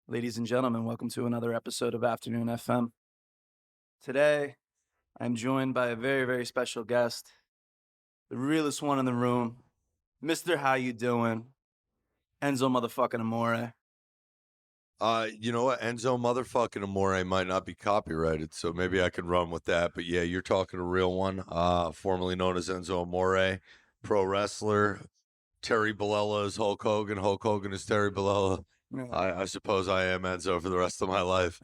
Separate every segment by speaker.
Speaker 1: Ladies and gentlemen, welcome to another episode of Afternoon FM. Today, I'm joined by a very, very special guest, the realest one in the room, Mr. How You Doing, Enzo motherfucking Amore.
Speaker 2: You know what? Enzo motherfucking Amore might not be copyrighted, so maybe I can run with that. But yeah, you're talking to Real1, formerly known as Enzo Amore, pro wrestler. Terry Bollea is Hulk Hogan. Hulk Hogan is Terry Bollea. I suppose I am Enzo for the rest of my life.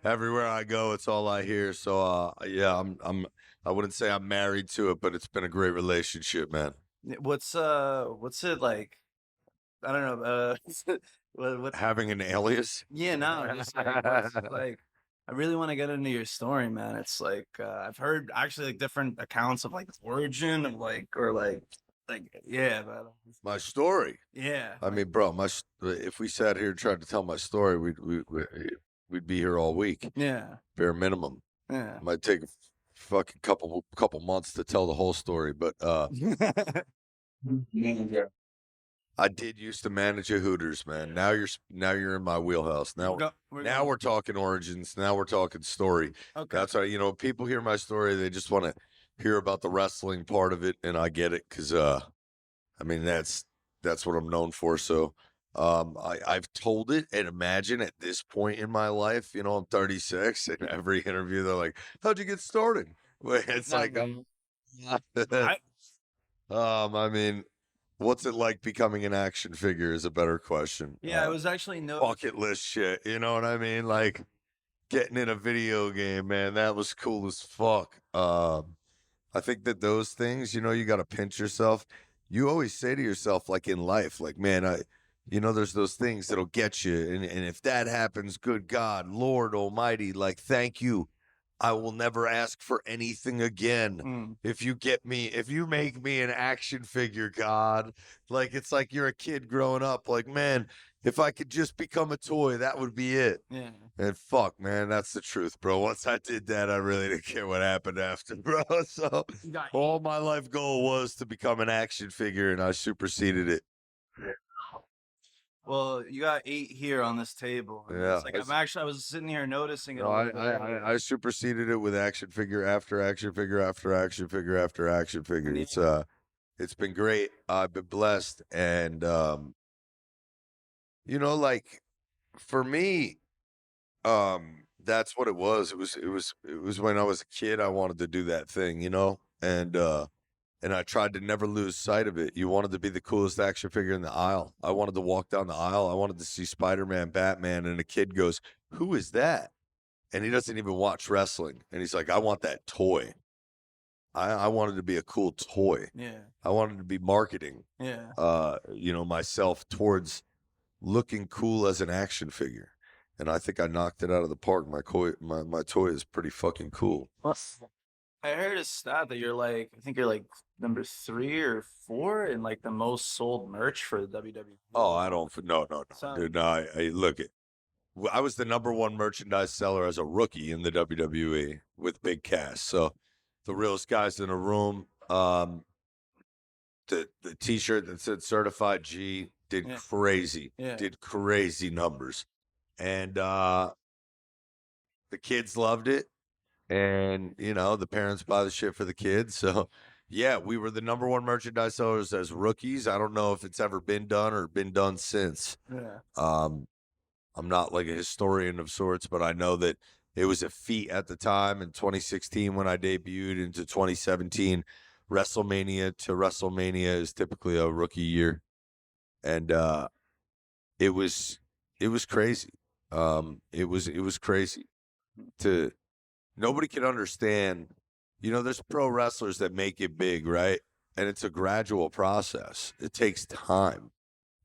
Speaker 2: Everywhere I go, it's all I hear. So yeah, I wouldn't say I'm married to it, but it's been a great relationship, man.
Speaker 1: What's it like? I don't know. What's
Speaker 2: Having an alias?
Speaker 1: yeah, no, just like I really want to get into your story, man. It's like I've heard actually like different accounts of like the origin of yeah, but
Speaker 2: My story.
Speaker 1: yeah,
Speaker 2: I mean, bro, if we sat here and tried to tell my story, we'd be here all week,
Speaker 1: yeah,
Speaker 2: bare minimum.
Speaker 1: yeah.
Speaker 2: It might take a fucking couple months to tell the whole story, but I did used to manage a Hooters, man. Now you're in my wheelhouse. Now we're talking origins. Now we're talking story.
Speaker 1: Okay.
Speaker 2: That's how, people hear my story, they just want to hear about the wrestling part of it, and I get it because I mean that's what I'm known for. So I've told it, and imagine at this point in my life, I'm 36, and every interview they're like, "How'd you get started?" It's like, I mean, what's it like becoming an action figure is a better question.
Speaker 1: Yeah, I was actually
Speaker 2: Bucket list shit, you know what I mean? Like getting in a video game, man, that was cool as fuck. I think that those things, you got to pinch yourself. You always say to yourself, like in life, like, man, there's those things that'll get you. And if that happens, good God, Lord Almighty, like, thank you. I will never ask for anything again. If you make me an action figure, God, like, it's like you're a kid growing up, like, man, if I could just become a toy, that would be it.
Speaker 1: Yeah.
Speaker 2: And fuck, man, that's the truth, bro. Once I did that, I really didn't care what happened after, bro. So all my life goal was to become an action figure, and I superseded it.
Speaker 1: Well, you got 8 here on this table.
Speaker 2: Yeah,
Speaker 1: It's like I was sitting here noticing it.
Speaker 2: No, I superseded it with action figure after action figure after action figure after action figure. It's been great. I've been blessed, and like for me, that's what it was. It was when I was a kid. I wanted to do that thing, and I tried to never lose sight of it. You wanted to be the coolest action figure in the aisle. I wanted to walk down the aisle. I wanted to see Spider-Man, Batman, and a kid goes, "Who is that?" And he doesn't even watch wrestling. And he's like, "I want that toy." I wanted to be a cool toy.
Speaker 1: Yeah.
Speaker 2: I wanted to be marketing,
Speaker 1: Yeah.
Speaker 2: myself towards looking cool as an action figure. And I think I knocked it out of the park. My toy is pretty fucking cool.
Speaker 1: I heard a stat that I think you're like number 3 or 4 in like the most sold merch for the WWE.
Speaker 2: Oh, I don't. No, dude. No, I look it. I was the number 1 merchandise seller as a rookie in the WWE with Big Cass. So the realest guys in the room. The T-shirt that said Certified G did crazy.
Speaker 1: Yeah.
Speaker 2: Did crazy numbers, and the kids loved it. And, the parents buy the shit for the kids. So, yeah, we were the number 1 merchandise sellers as rookies. I don't know if it's ever been done or been done since.
Speaker 1: Yeah.
Speaker 2: I'm not like a historian of sorts, but I know that it was a feat at the time in 2016 when I debuted into 2017. WrestleMania to WrestleMania is typically a rookie year. And it was crazy. It was crazy to... Nobody can understand, there's pro wrestlers that make it big, right? And it's a gradual process. It takes time,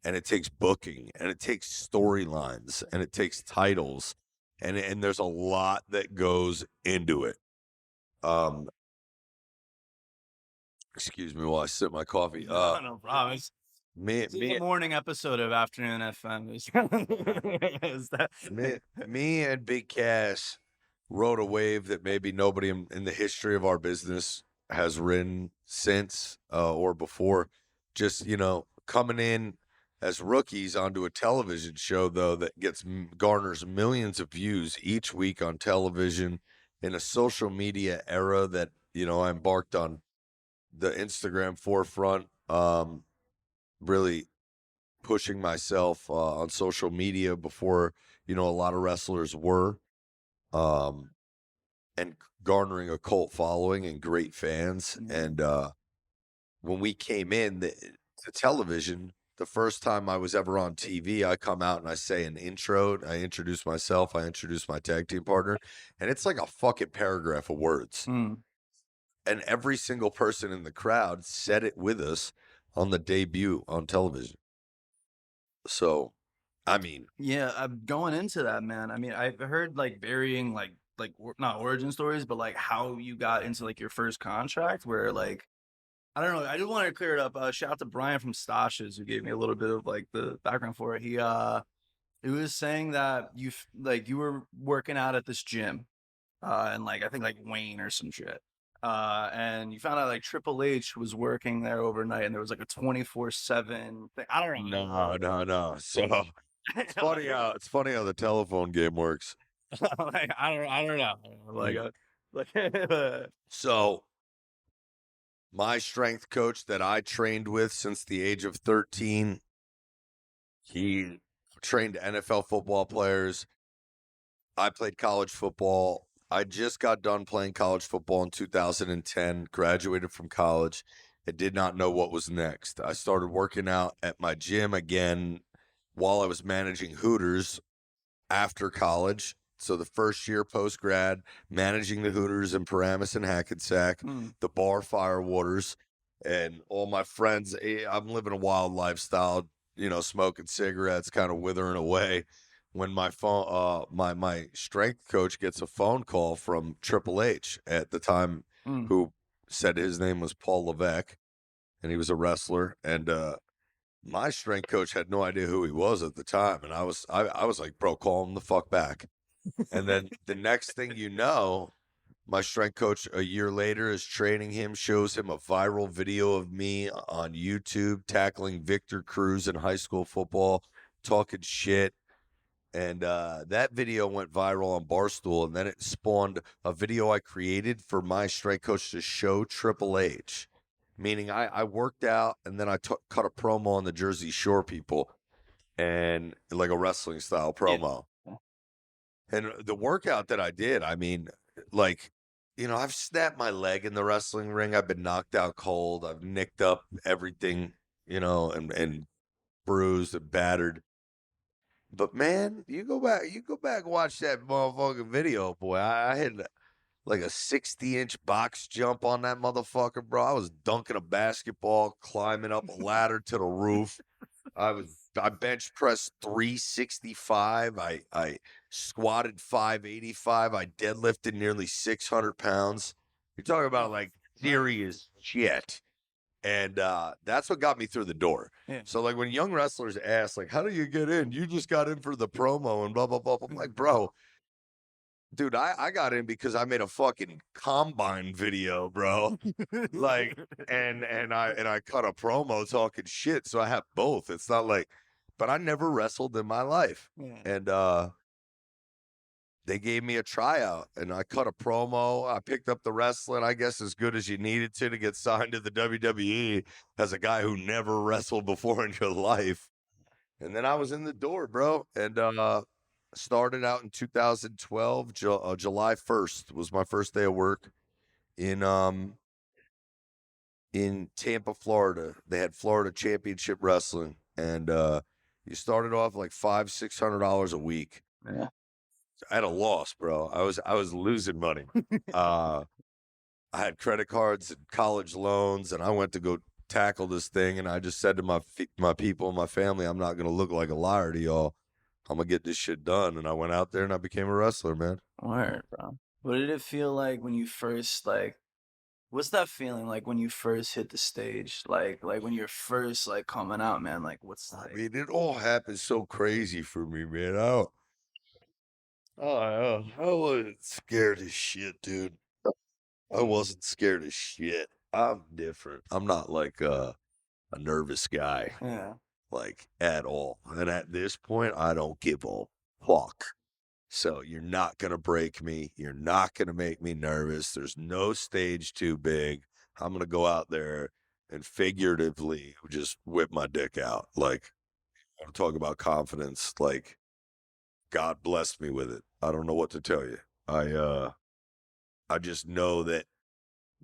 Speaker 2: and it takes booking, and it takes storylines, and it takes titles, and there's a lot that goes into it. Excuse me while I sip my coffee.
Speaker 1: No problem. It's a morning episode of Afternoon FM.
Speaker 2: Me and Big Cass rode a wave that maybe nobody in the history of our business has ridden since or before. Just, coming in as rookies onto a television show, though, that garners millions of views each week on television in a social media era that, I embarked on the Instagram forefront, really pushing myself on social media before, a lot of wrestlers were, um, and garnering a cult following and great fans.
Speaker 1: Yeah.
Speaker 2: And when we came in to television, the first time I was ever on TV, I come out and I say an intro. I introduce myself. I introduce my tag team partner, and it's like a fucking paragraph of words.
Speaker 1: Mm.
Speaker 2: And every single person in the crowd said it with us on the debut on television. So, I mean,
Speaker 1: Yeah, going into that, man. I mean, I've heard like varying not origin stories, but like how you got into like your first contract where like I don't know. I just wanted to clear it up. Shout out to Brian from Stashes who gave me a little bit of like the background for it. He was saying that you were working out at this gym, and like I think like Wayne or some shit. And you found out like Triple H was working there overnight, and there was like a 24/7 thing. I don't
Speaker 2: no, no, no. So it's
Speaker 1: know.
Speaker 2: it's funny how the telephone game works.
Speaker 1: Like I don't know. Like
Speaker 2: Mm.
Speaker 1: like
Speaker 2: So my strength coach that I trained with since the age of 13, he trained NFL football players. I played college football. I just got done playing college football in 2010, graduated from college. I did not know what was next. I started working out at my gym again while I was managing Hooters after college. So the first year post grad, managing the Hooters in Paramus and Hackensack,
Speaker 1: mm,
Speaker 2: the bar Firewaters, and all my friends. I'm living a wild lifestyle, smoking cigarettes, kind of withering away. When my phone, my strength coach gets a phone call from Triple H at the time,
Speaker 1: mm.
Speaker 2: who said his name was Paul Levesque, and he was a wrestler, and my strength coach had no idea who he was at the time, and I was like, bro, call him the fuck back. And then the next thing you know, my strength coach a year later is training him, shows him a viral video of me on YouTube tackling Victor Cruz in high school football, talking shit. And that video went viral on Barstool, and then it spawned a video I created for my strength coach to show Triple H. Meaning I worked out, and then I cut a promo on the Jersey Shore people, and like a wrestling style
Speaker 1: Yeah.
Speaker 2: promo. And the workout that I did, I mean, like, I've snapped my leg in the wrestling ring. I've been knocked out cold. I've nicked up everything, and bruised and battered. But man, you go back and watch that motherfucking video, boy. I had like a 60-inch box jump on that motherfucker, bro. I was dunking a basketball, climbing up a ladder to the roof. I bench pressed 365. I squatted 585. I deadlifted nearly 600 pounds. You're talking about like serious shit. And that's what got me through the door.
Speaker 1: Yeah.
Speaker 2: So like when young wrestlers ask, like, how do you get in? You just got in for the promo and blah blah blah. I'm like, bro, dude, I got in because I made a fucking combine video, bro. Like, and I cut a promo talking shit. So I have both. It's not like, but I never wrestled in my life.
Speaker 1: Yeah.
Speaker 2: And they gave me a tryout and I cut a promo. I picked up the wrestling, I guess, as good as you needed to get signed to the WWE as a guy who never wrestled before in your life. And then I was in the door, bro. And started out in 2012. July 1st was my first day of work in Tampa, Florida. They had Florida Championship Wrestling, and you started off like $500-600 a week
Speaker 1: Yeah.
Speaker 2: at a loss, bro. I was losing money. uh, I had credit cards and college loans, and I went to go tackle this thing, and I just said to my people, my family, I'm not gonna look like a liar to y'all. I'm gonna get this shit done. And I went out there and I became a wrestler, man.
Speaker 1: Word, bro. What did it feel like when you first like? What's that feeling like when you first hit the stage? Like when you're first like coming out, man. Like what's
Speaker 2: I
Speaker 1: like?
Speaker 2: mean, it all happened so crazy for me, man. I wasn't scared as shit, dude. I wasn't scared as shit. I'm different. I'm not like a nervous guy.
Speaker 1: Yeah.
Speaker 2: like at all. And at this point, I don't give a fuck. So you're not going to break me. You're not going to make me nervous. There's no stage too big. I'm going to go out there and figuratively just whip my dick out. Like, I'm talking about confidence. Like, God blessed me with it. I don't know what to tell you. I just know that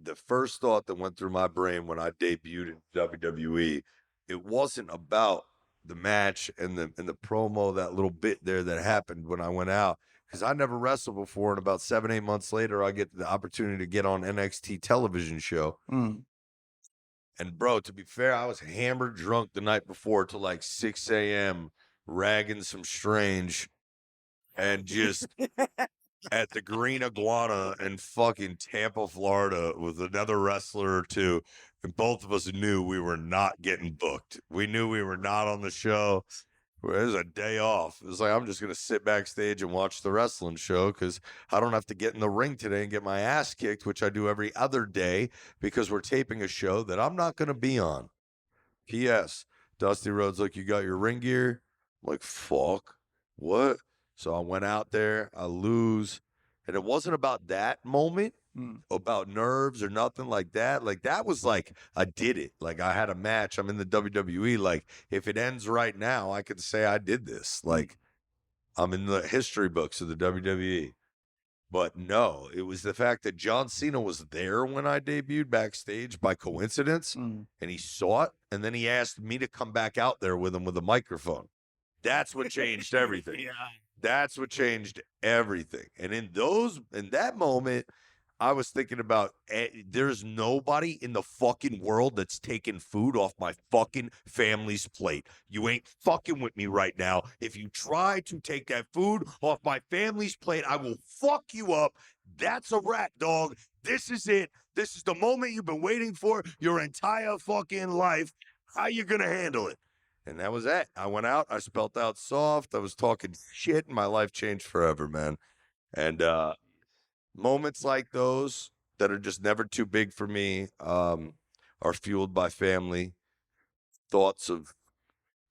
Speaker 2: the first thought that went through my brain when I debuted in WWE, it wasn't about the match and the promo, that little bit there that happened when I went out. Because I never wrestled before, and about 7-8 months later, I get the opportunity to get on NXT television show. And bro, to be fair, I was hammered drunk the night before till like 6 a.m. ragging some strange and just at the Green Iguana in fucking Tampa, Florida, with another wrestler or two. And both of us knew we were not getting booked. We knew we were not on the show. It was a day off. It was like, I'm just going to sit backstage and watch the wrestling show because I don't have to get in the ring today and get my ass kicked, which I do every other day because we're taping a show that I'm not going to be on. P.S. Dusty Rhodes, like, you got your ring gear? I'm like, fuck. What? So I went out there, I lose. And it wasn't about that moment, about nerves or nothing like that. Like, that was like, I did it. Like, I had a match. I'm in the WWE. Like, if it ends right now, I could say I did this. Like, I'm in the history books of the WWE. But no, it was the fact that John Cena was there when I debuted backstage by coincidence, and he saw it, and then he asked me to come back out there with him with a microphone. That's what changed everything.
Speaker 1: Yeah.
Speaker 2: That's what changed everything. And in that moment, I was thinking about there's nobody in the fucking world that's taking food off my fucking family's plate. You ain't fucking with me right now. If you try to take that food off my family's plate, I will fuck you up. That's a rat, dog. This is it. This is the moment you've been waiting for your entire fucking life. How you gonna handle it? And that was it. I went out. I spelt out soft. I was talking shit, and my life changed forever, man. And moments like those that are just never too big for me are fueled by family, thoughts of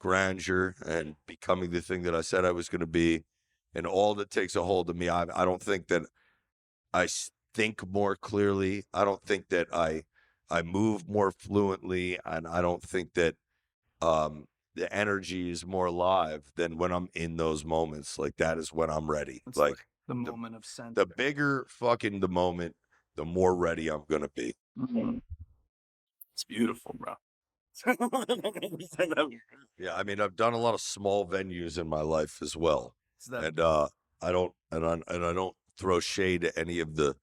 Speaker 2: grandeur, and becoming the thing that I said I was going to be. And all that takes a hold of me. I don't think that I think more clearly. I don't think that I move more fluently, and I don't think that the energy is more alive than when I'm in those moments. Like, that is when I'm ready.
Speaker 1: It's
Speaker 2: Like
Speaker 1: the moment of sense.
Speaker 2: the bigger fucking the moment, the more ready I'm gonna be.
Speaker 1: It's beautiful, bro.
Speaker 2: Yeah, I mean, I've done a lot of small venues in my life as well, and I don't throw shade at any of the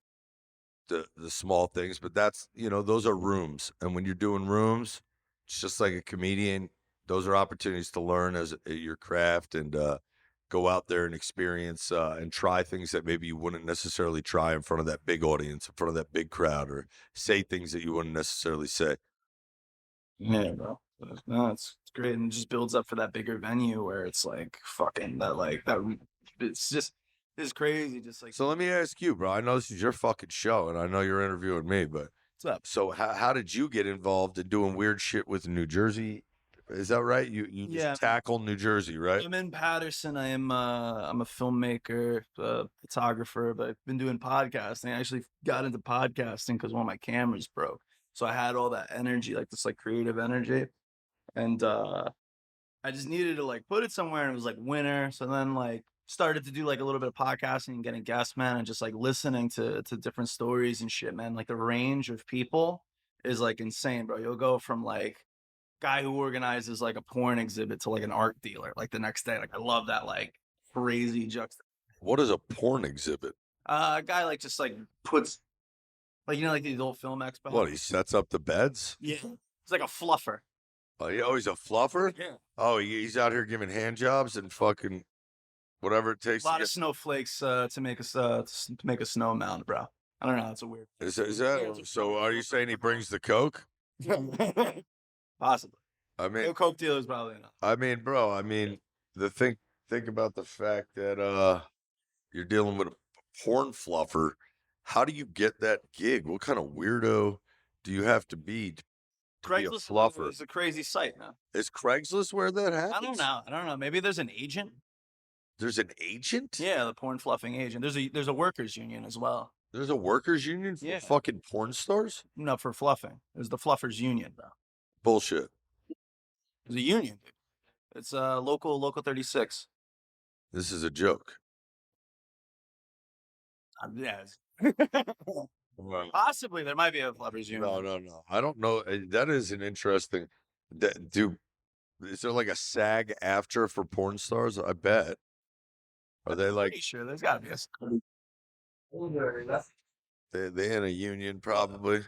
Speaker 2: small things, but that's, those are rooms, and when you're doing rooms, it's just like a comedian. Those are opportunities to learn as your craft and go out there and experience and try things that maybe you wouldn't necessarily try in front of that big audience, in front of that big crowd, or say things that you wouldn't necessarily say.
Speaker 1: Yeah, bro. No, it's great, and it just builds up for that bigger venue where it's like fucking that, like that. It's crazy. Just like,
Speaker 2: So let me ask you, bro. I know this is your fucking show, and I know you're interviewing me, but
Speaker 1: what's up?
Speaker 2: so how did you get involved in doing weird shit with New Jersey? Is that right? You
Speaker 1: Yeah.
Speaker 2: just tackle New Jersey, right?
Speaker 1: I'm in Patterson. I'm a filmmaker, photographer, but I've been doing podcasting. I actually got into podcasting because one of my cameras broke. So I had all that energy, like this like creative energy. And I just needed to like put it somewhere, and it was like winter. So then like started to do like a little bit of podcasting and getting guests, man, and just like listening to different stories and shit, man. Like the range of people is like insane, bro. You'll go from like guy who organizes like a porn exhibit to like an art dealer like the next day. Like I love that like crazy juxtaposition.
Speaker 2: What is a porn exhibit?
Speaker 1: A guy like just like puts like like these old film expo.
Speaker 2: What, he sets up the beds?
Speaker 1: Yeah. It's like a fluffer.
Speaker 2: Oh, he's a fluffer?
Speaker 1: Yeah.
Speaker 2: Oh, he's out here giving hand jobs and fucking whatever it takes
Speaker 1: A lot
Speaker 2: to
Speaker 1: of snowflakes to make us to make a snow mound, bro. I don't know. It's a weird.
Speaker 2: Is that so? Are you saying he brings the coke?
Speaker 1: Possibly.
Speaker 2: I mean,
Speaker 1: No coke dealers probably not.
Speaker 2: I mean, bro. I mean, think about the fact that you're dealing with a porn fluffer. How do you get that gig? What kind of weirdo do you have to be to be a
Speaker 1: Craigslist
Speaker 2: fluffer.
Speaker 1: is a crazy site, man.
Speaker 2: Is Craigslist where that happens?
Speaker 1: I don't know. Maybe there's an agent.
Speaker 2: There's an agent?
Speaker 1: Yeah, the porn fluffing agent. There's a workers union as well.
Speaker 2: There's a workers union for
Speaker 1: Yeah.
Speaker 2: fucking porn stars?
Speaker 1: No, for fluffing. There's the fluffers union, bro.
Speaker 2: Bullshit.
Speaker 1: There's a union, dude. It's local 36.
Speaker 2: This is a joke.
Speaker 1: Yeah.
Speaker 2: Well,
Speaker 1: Possibly there might be a fluffers union.
Speaker 2: no. I don't know. That is an interesting. Is there like a SAG after for porn stars? I bet. Are they like
Speaker 1: Pretty sure there's gotta be a.
Speaker 2: they in a union probably?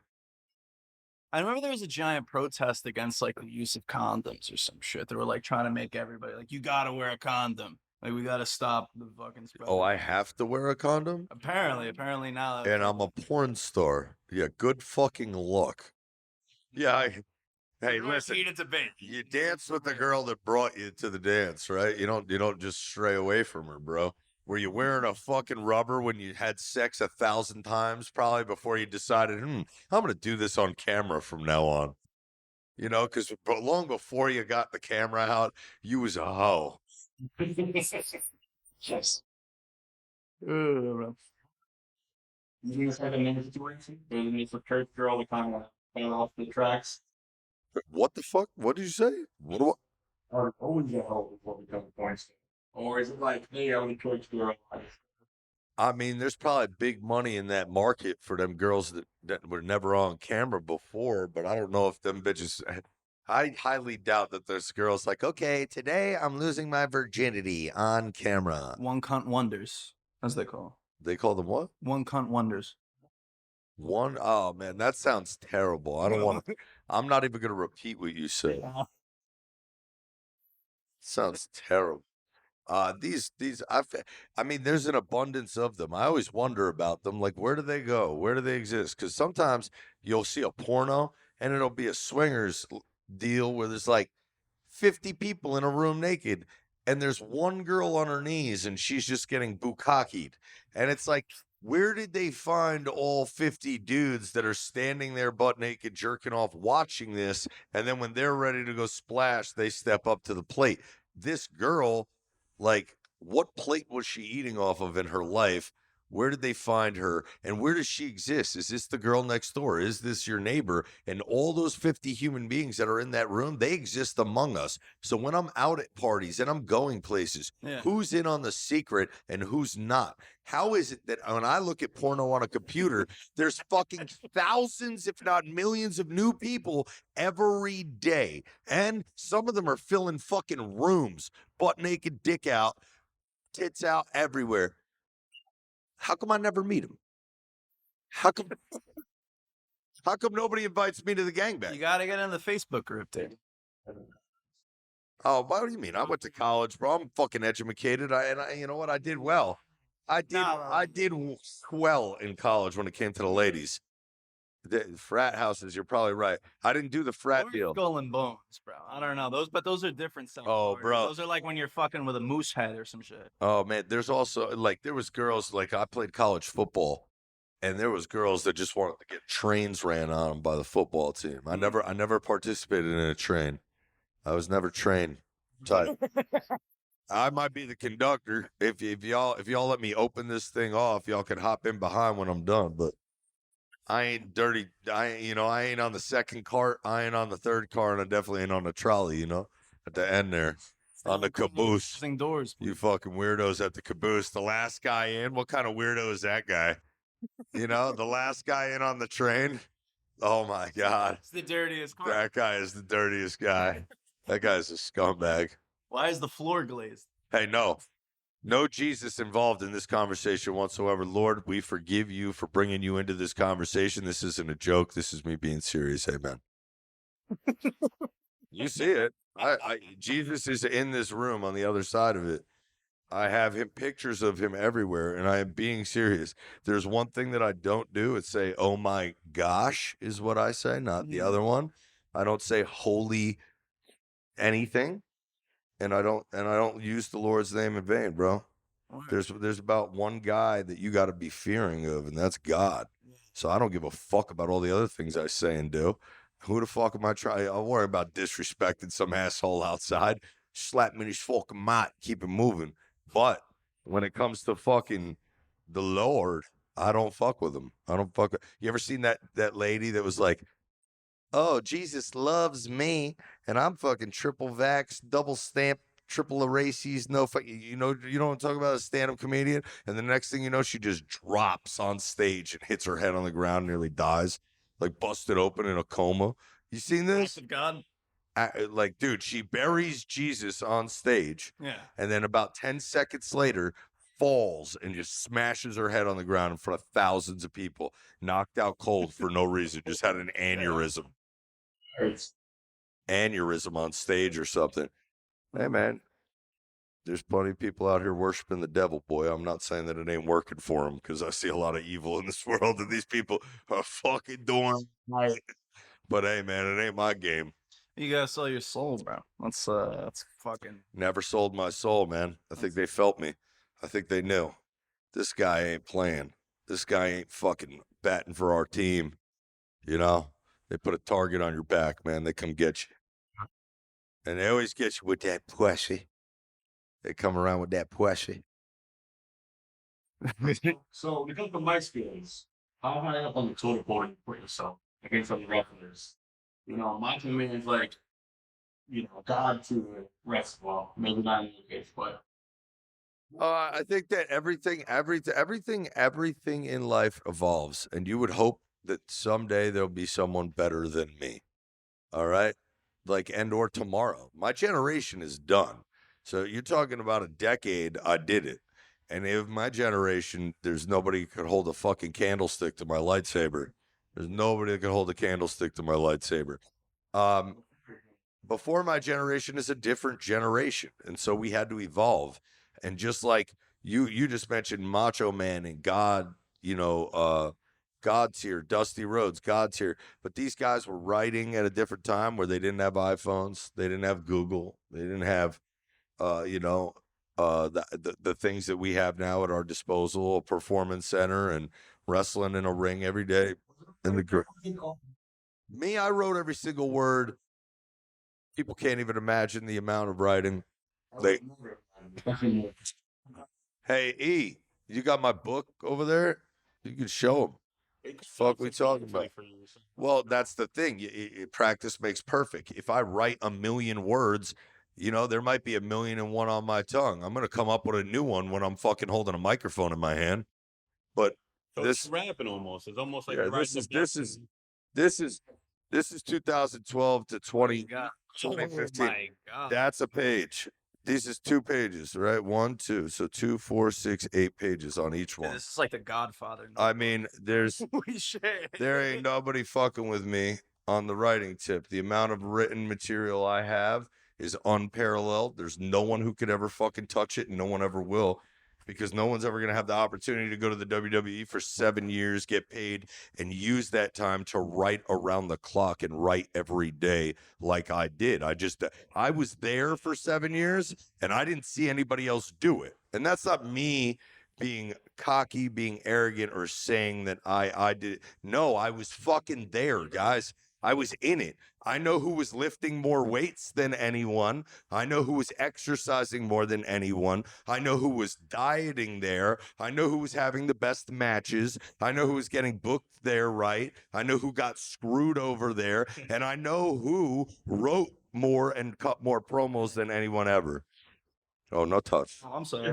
Speaker 1: I remember there was a giant protest against like the use of condoms or some shit. They were like trying to make everybody like, you gotta wear a condom. Like we gotta stop the fucking spread.
Speaker 2: Oh, I have to wear a condom?
Speaker 1: Apparently now.
Speaker 2: And I'm a porn star. Yeah, good fucking luck. Yeah, hey, listen.
Speaker 1: Feed it to bait.
Speaker 2: You dance with the girl that brought you to the dance, right? You don't just stray away from her, bro. Were you wearing a fucking rubber when you had sex 1,000 times, probably before you decided, I'm gonna do this on camera from now on? You know, because long before you got the camera out, you was a hoe.
Speaker 1: Yes. You guys had a name situation? There's a church girl that kind of fell off the tracks.
Speaker 2: What the fuck? What did you say? What do I?
Speaker 1: Or always get help before we become points. Or is it like, hey, I'm a church girl?
Speaker 2: I mean, there's probably big money in that market for them girls that were never on camera before, but I don't know if them bitches. I highly doubt that there's girls like, okay, today I'm losing my virginity on camera.
Speaker 1: One cunt wonders, as they call.
Speaker 2: They call them what?
Speaker 1: One cunt wonders.
Speaker 2: One? Oh man, that sounds terrible. I don't want to. I'm not even gonna repeat what you said. Sounds terrible. I mean, there's an abundance of them. I always wonder about them. Like, where do they go? Where do they exist? Because sometimes you'll see a porno and it'll be a swingers deal where there's like 50 people in a room naked and there's one girl on her knees and she's just getting bukkakied. And it's like, where did they find all 50 dudes that are standing there butt naked, jerking off, watching this? And then when they're ready to go splash, they step up to the plate. This girl, like, what plate was she eating off of in her life? Where did they find her? And where does she exist? Is this the girl next door? Is this your neighbor? And all those 50 human beings that are in that room, they exist among us. So when I'm out at parties and I'm going places, who's in on the secret and who's not? How is it that when I look at porno on a computer, there's fucking thousands, if not millions of new people every day? And some of them are filling fucking rooms, butt naked, dick out, tits out everywhere. How come I never meet him? How come nobody invites me to the gangbang?
Speaker 1: You gotta get in the Facebook group, dude.
Speaker 2: Oh, what do you mean? I went to college, bro. I'm fucking educated. You know what? I did well. I did well in college when it came to the ladies. The frat houses, you're probably right. I didn't do the frat deal.
Speaker 1: Skull and bones, bro. I don't know those are different.
Speaker 2: Oh, bro,
Speaker 1: those are like when you're fucking with a moose head or some shit.
Speaker 2: Oh man, there's also like there was girls like I played college football, and there was girls that just wanted to get trains ran on them by the football team. I never participated in a train. I was never trained. So I might be the conductor if y'all let me open this thing off. Y'all can hop in behind when I'm done, but. I ain't dirty. I ain't on the second cart. I ain't on the third cart, and I definitely ain't on the trolley, at the end there. On the caboose.
Speaker 1: Doors,
Speaker 2: you fucking weirdos at the caboose. The last guy in. What kind of weirdo is that guy? The last guy in on the train. Oh my God.
Speaker 1: It's the dirtiest car.
Speaker 2: That guy is the dirtiest guy. That guy's a scumbag.
Speaker 1: Why is the floor glazed?
Speaker 2: Hey, no Jesus involved in this conversation whatsoever. Lord, we forgive you for bringing you into this conversation. This isn't a joke. This is me being serious. Amen. You see it. Jesus is in this room on the other side of it. I have pictures of him everywhere, and I am being serious. There's one thing that I don't do. It's say, oh my gosh, is what I say, not the other one. I don't say holy anything. And I don't use the Lord's name in vain, bro. There's about one guy that you got to be fearing of, and that's God. So I don't give a fuck about all the other things I say and do. Who the fuck am I trying? I'm worried about disrespecting some asshole outside. Slap me in his fucking mouth, keep it moving. But when it comes to fucking the Lord, I don't fuck with him. I don't fuck with. You ever seen that lady that was like, "Oh, Jesus loves me, and I'm fucking triple vax, double stamp, triple erases, no fuck." You know what I'm talking about? A stand-up comedian, and the next thing you know, she just drops on stage and hits her head on the ground, nearly dies, like busted open in a coma. You seen this?
Speaker 1: God.
Speaker 2: Like, dude, she buries Jesus on stage,
Speaker 1: Yeah.
Speaker 2: and then about 10 seconds later, falls and just smashes her head on the ground in front of thousands of people, knocked out cold for no reason, just had an aneurysm. Aneurysm on stage or something. Hey, man, there's plenty of people out here worshiping the devil, boy. I'm not saying that it ain't working for them, because I see a lot of evil in this world, and these people are fucking doing right. But hey, man, it ain't my game.
Speaker 1: You gotta sell your soul, bro. That's fucking.
Speaker 2: Never sold my soul, man. I think they felt me. I think they knew. This guy ain't playing. This guy ain't fucking batting for our team. You know? They put a target on your back, man. They come get you. And they always get you with that pussy. They come around with that pussy.
Speaker 3: So, because of my skills, how high up on the totem pole do you put yourself against other wrestlers? You know, my team is like, you know, God to the rest. Well, maybe not in your case, but
Speaker 2: I think that everything in life evolves, and you would hope that someday there'll be someone better than me. All right, like or tomorrow. My generation is done. So you're talking about a decade. I did it, and if my generation, there's nobody who could hold a fucking candlestick to my lightsaber. There's nobody that can hold a candlestick to my lightsaber. Before my generation is a different generation, and so we had to evolve. And just like you just mentioned Macho Man and God, God's here, Dusty Rhodes, God's here. But these guys were writing at a different time where they didn't have iPhones, they didn't have Google, they didn't have the things that we have now at our disposal, a performance center and wrestling in a ring every day. Me, I wrote every single word. People can't even imagine the amount of writing. Hey, E, you got my book over there? You can show them. Fuck we talking about? Well, that's the thing. Practice makes perfect. If I write 1,000,000 words, there might be 1,000,001 on my tongue. I'm going to come up with a new one when I'm fucking holding a microphone in my hand. But
Speaker 3: so this rapping almost. It's almost like
Speaker 2: this is 2012 to 2015.
Speaker 1: My God.
Speaker 2: That's a page. This is 2 pages, right? 1, 2. So 2, 4, 6, 8 pages on each one.
Speaker 1: This is like the Godfather.
Speaker 2: I mean, there ain't nobody fucking with me on the writing tip. The amount of written material I have is unparalleled. There's no one who could ever fucking touch it, and no one ever will, because no one's ever going to have the opportunity to go to the WWE for 7 years, get paid, and use that time to write around the clock and write every day like I did. I was there for 7 years, and I didn't see anybody else do it. And that's not me being cocky, being arrogant, or saying that I did. No, I was fucking there, guys. I was in it. I know who was lifting more weights than anyone. I know who was exercising more than anyone. I know who was dieting there. I know who was having the best matches. I know who was getting booked there right. I know who got screwed over there. And I know who wrote more and cut more promos than anyone ever. Oh, no touch.
Speaker 1: Oh, I'm sorry.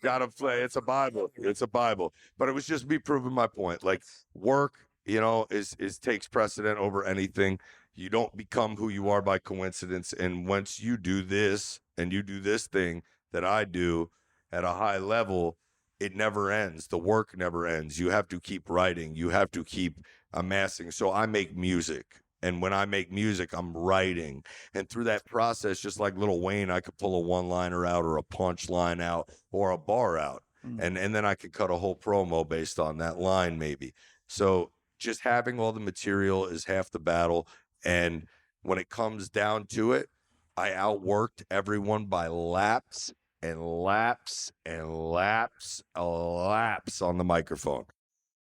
Speaker 2: Gotta play. It's a Bible. It's a Bible. But it was just me proving my point. Like, work, is takes precedent over anything. You don't become who you are by coincidence. And once you do this and you do this thing that I do at a high level, it never ends. The work never ends. You have to keep writing. You have to keep amassing. So I make music. And when I make music, I'm writing. And through that process, just like Lil Wayne, I could pull a one-liner out or a punch line out or a bar out. And then I could cut a whole promo based on that line maybe. So just having all the material is half the battle. And when it comes down to it, I outworked everyone by laps and laps and laps and laps on the microphone.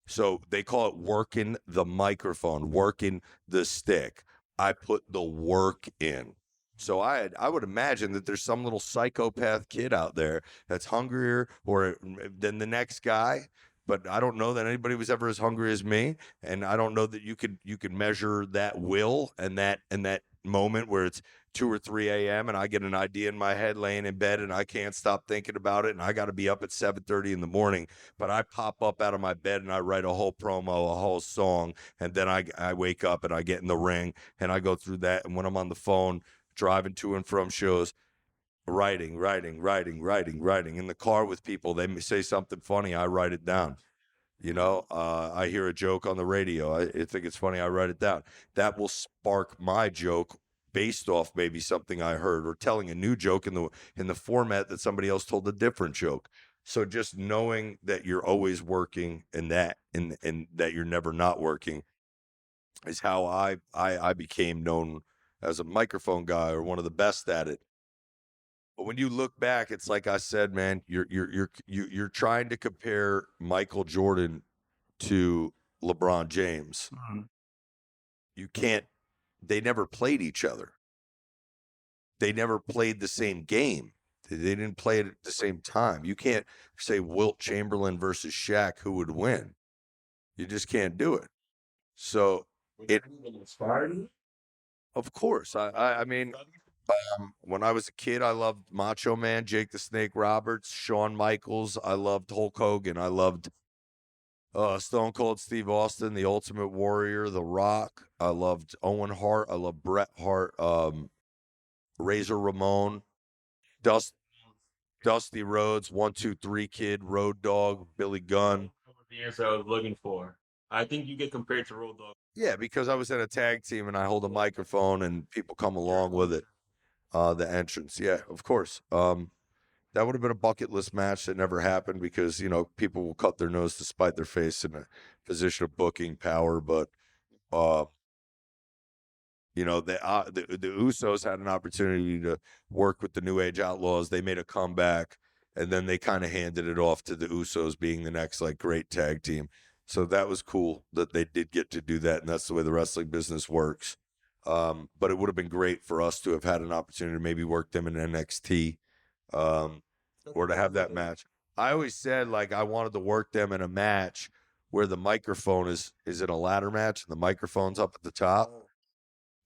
Speaker 2: So they call it working the microphone, working the stick. I put the work in. So I would imagine that there's some little psychopath kid out there that's hungrier than the next guy. But I don't know that anybody was ever as hungry as me, and I don't know that you could measure that will and that moment where it's 2 or 3 a.m. and I get an idea in my head laying in bed and I can't stop thinking about it, and I got to be up at 7:30 in the morning. But I pop up out of my bed and I write a whole promo, a whole song, and then I wake up and I get in the ring and I go through that. And when I'm on the phone driving to and from shows, writing in the car with people, they say something funny, I write it down. I hear a joke on the radio, I think it's funny, I write it down. That will spark my joke based off maybe something I heard, or telling a new joke in the format that somebody else told a different joke. So just knowing that you're always working, and that you're never not working, is how I became known as a microphone guy, or one of the best at it. But when you look back, it's like I said, man, you're trying to compare Michael Jordan to LeBron James. You can't. They never played each other. They never played the same game. They didn't play it at the same time. You can't say Wilt Chamberlain versus Shaq, who would win. You just can't do it. So it
Speaker 3: inspired you?
Speaker 2: Of course. I mean, when I was a kid, I loved Macho Man, Jake the Snake Roberts, Shawn Michaels. I loved Hulk Hogan. I loved Stone Cold Steve Austin, The Ultimate Warrior, The Rock. I loved Owen Hart. I loved Bret Hart, Razor Ramon, Dusty Rhodes, 1, 2, 3 Kid, Road Dogg, Billy Gunn.
Speaker 3: The answer I was looking for. I think you get compared to Road Dogg.
Speaker 2: Yeah, because I was in a tag team and I hold a microphone and people come along with it. The entrance, yeah, of course. That would have been a bucket list match that never happened because, people will cut their nose to spite their face in a position of booking power. But, the Usos had an opportunity to work with the New Age Outlaws. They made a comeback, and then they kind of handed it off to the Usos being the next, great tag team. So that was cool that they did get to do that, and that's the way the wrestling business works. But it would have been great for us to have had an opportunity to maybe work them in NXT, or to have that match. I always said, I wanted to work them in a match where the microphone is in a ladder match and the microphone's up at the top.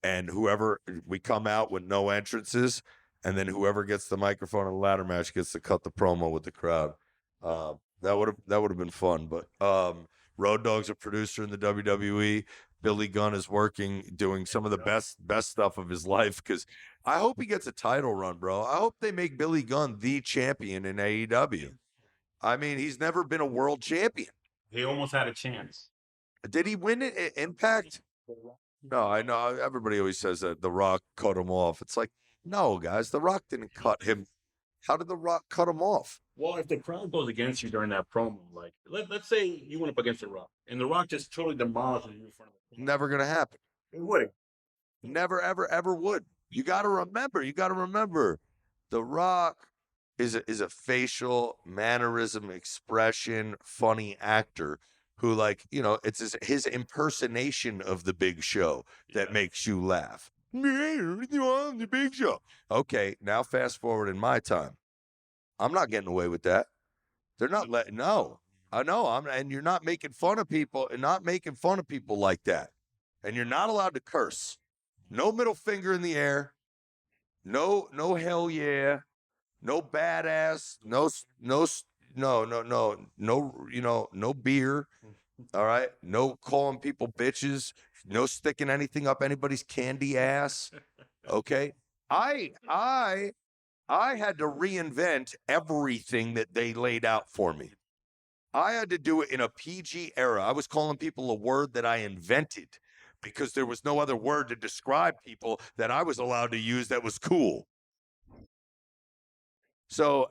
Speaker 2: And we come out with no entrances, and then whoever gets the microphone in the ladder match gets to cut the promo with the crowd. That would have been fun. But Road Dogg's a producer in the WWE. Billy Gunn is doing some of the best stuff of his life, because I hope he gets a title run, bro. I hope they make Billy Gunn the champion in AEW. I mean, he's never been a world champion.
Speaker 3: He almost had a chance.
Speaker 2: Did he win it at Impact? No, I know everybody always says that The Rock cut him off. It's like, no, guys, The Rock didn't cut him. How did The Rock cut him off?
Speaker 3: Well, if the crowd goes against you during that promo, let's say you went up against The Rock, and The Rock just totally demolishes you in front of the crowd.
Speaker 2: Never gonna happen.
Speaker 3: It would.
Speaker 2: Never, ever, ever would. You got to remember, The Rock is a facial mannerism, expression, funny actor who, it's his impersonation of the Big Show that makes you laugh. The Big Show. Okay, now fast forward in my time. I'm not getting away with that. They're not letting. No, I know. And you're not making fun of people, like that. And you're not allowed to curse. No middle finger in the air. No hell yeah. No badass. No beer. All right. No calling people bitches. No sticking anything up anybody's candy ass. Okay. I had to reinvent everything that they laid out for me. I had to do it in a PG era. I was calling people a word that I invented because there was no other word to describe people that I was allowed to use that was cool. So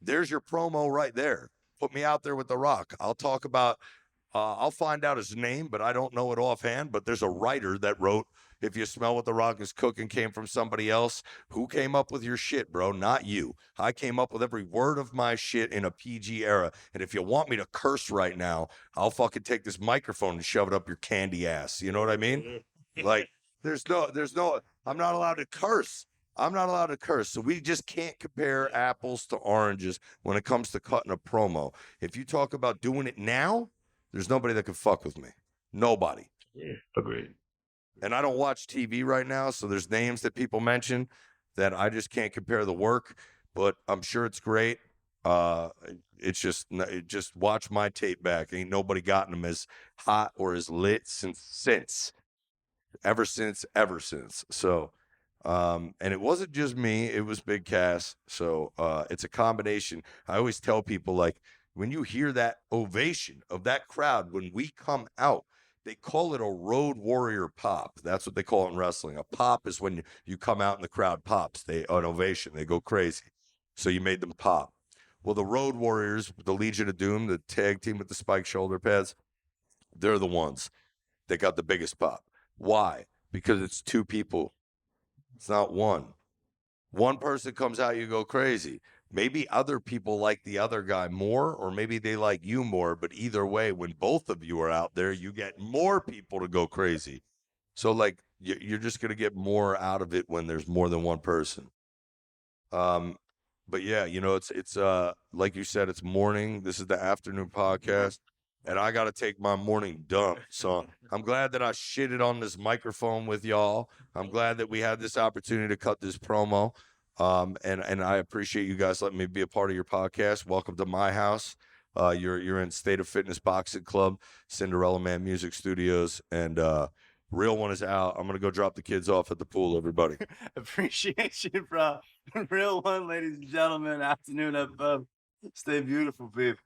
Speaker 2: there's your promo right there. Put me out there with The Rock. I'll talk about I'll find out his name, but I don't know it offhand. But there's a writer that wrote, "If you smell what the Rock is cooking came from somebody else." Who came up with your shit, bro? Not you. I came up with every word of my shit in a PG era. And if you want me to curse right now, I'll fucking take this microphone and shove it up your candy ass. You know what I mean? Like, there's no, I'm not allowed to curse. I'm not allowed to curse. So we just can't compare apples to oranges when it comes to cutting a promo. If you talk about doing it now, there's nobody that can fuck with me. Nobody.
Speaker 3: Yeah, agreed.
Speaker 2: And I don't watch TV right now, so there's names that people mention that I just can't compare the work, but I'm sure it's great. It's just watch my tape back. Ain't nobody gotten them as hot or as lit ever since. So, and it wasn't just me, it was Big Cass. So, it's a combination. I always tell people, like, when you hear that ovation of that crowd, when we come out, they call it a road warrior pop. That's what they call it in wrestling. A pop is when you come out and the crowd pops. An ovation. They go crazy. So you made them pop. Well, the Road Warriors, the Legion of Doom, the tag team with the spike shoulder pads, they're the ones that got the biggest pop. Why? Because it's two people. It's not one. One person comes out, you go crazy. Maybe other people like the other guy more, or maybe they like you more. But either way, when both of you are out there, you get more people to go crazy. So, like, you're just going to get more out of it when there's more than one person. But yeah, it's like you said, it's morning. This is the afternoon podcast, and I got to take my morning dump. So I'm glad that I shitted on this microphone with y'all. I'm glad that we had this opportunity to cut this promo. And I appreciate you guys letting me be a part of your podcast. Welcome to my house. You're in State of Fitness Boxing Club, Cinderella Man Music Studios, and Real One is out. I'm gonna go drop the kids off at the pool, everybody.
Speaker 1: Appreciate you, bro. Real one, ladies and gentlemen. Afternoon FM. Stay beautiful, people.